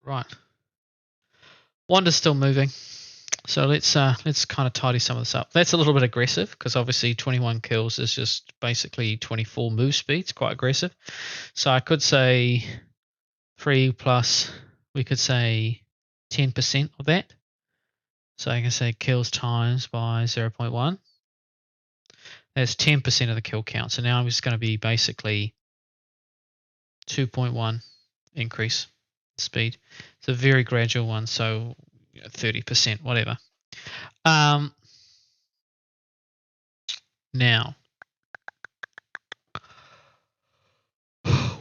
Right. Wanda's still moving. So let's kind of tidy some of this up. That's a little bit aggressive because obviously 21 kills is just basically 24 move speed. It's quite aggressive. So I could say 3 plus, we could say 10% of that. So I can say kills times by 0.1. That's 10% of the kill count. So now it's going to be basically 2.1 increase speed. It's a very gradual one, so 30%, whatever. Now,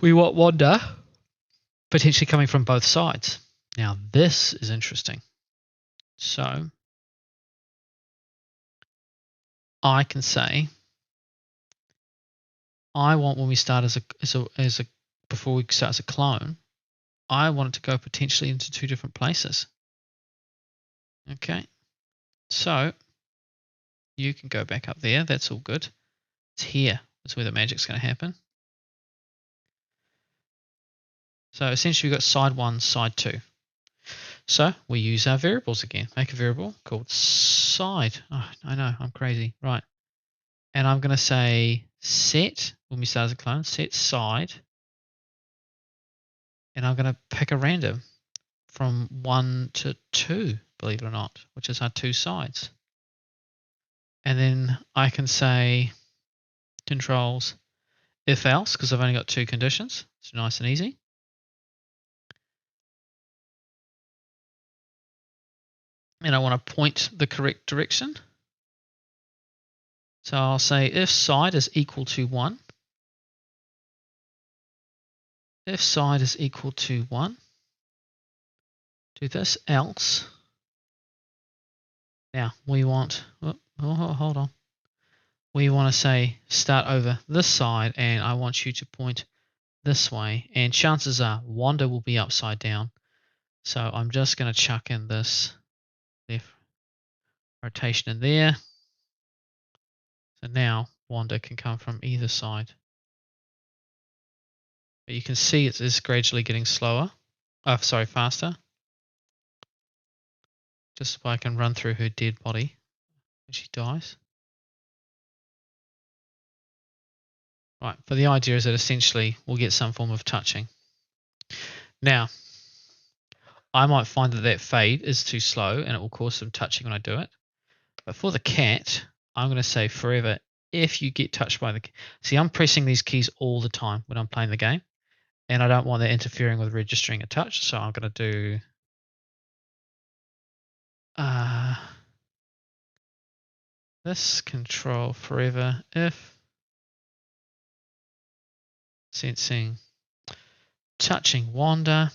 we want Wanda potentially coming from both sides. Now, this is interesting. So, I can say, I want when we start as a before we start as a clone, I want it to go potentially into 2 different places. Okay, so you can go back up there. That's all good. It's here. That's where the magic's going to happen. So essentially, we've got side 1, side 2. So we use our variables again. Make a variable called side. Oh, I know, I'm crazy. Right. And I'm going to say set, when we start as a clone, set side. And I'm going to pick a random from 1 to 2, believe it or not, which is our 2 sides. And then I can say controls if else, because I've only got 2 conditions. It's nice and easy. And I want to point the correct direction. So I'll say if side is equal to 1. If side is equal to 1, do this, else. Now we want, hold on. We want to say start over this side and I want you to point this way. And chances are Wanda will be upside down. So I'm just going to chuck in this left rotation in there. So now Wanda can come from either side. But you can see it is gradually getting slower. Faster. Just so I can run through her dead body when she dies. Right, but the idea is that essentially we'll get some form of touching. Now, I might find that that fade is too slow and it will cause some touching when I do it. But for the cat, I'm going to say forever, if you get touched by the cat. See, I'm pressing these keys all the time when I'm playing the game. And I don't want that interfering with registering a touch. So I'm going to do this control forever if sensing touching Wanda.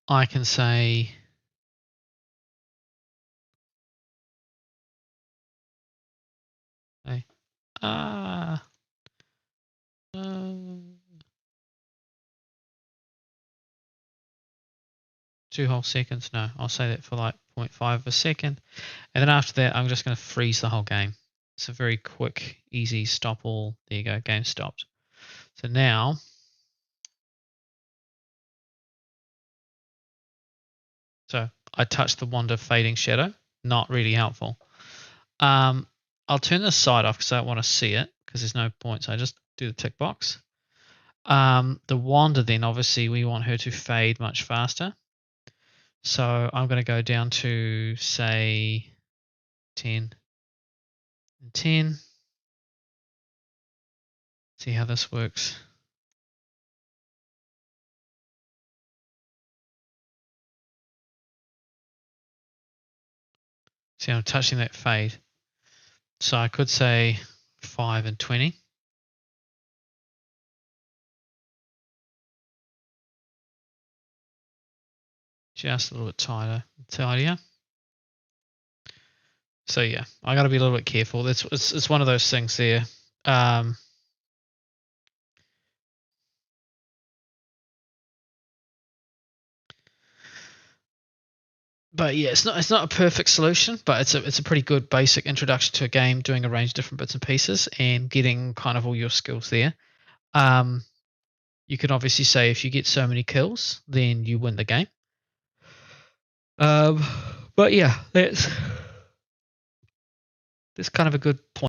I can say two whole seconds. No, I'll say that for like 0.5 of a second. And then after that, I'm just going to freeze the whole game. It's a very quick, easy stop all. There you go, game stopped. So now, so I touched the Wanda fading shadow. Not really helpful. I'll turn this side off because I don't want to see it because there's no point. So I just do the tick box. The Wanda then, obviously, we want her to fade much faster. So I'm going to go down to, say, 10 and 10. See how this works. See, I'm touching that fade. So I could say 5 and 20. Just a little bit tidier. So yeah, I got to be a little bit careful. It's one of those things there. But yeah, it's not a perfect solution, but it's a pretty good basic introduction to a game, doing a range of different bits and pieces and getting kind of all your skills there. Um, you can obviously say if you get so many kills, then you win the game. Um, but yeah, that's kind of a good point.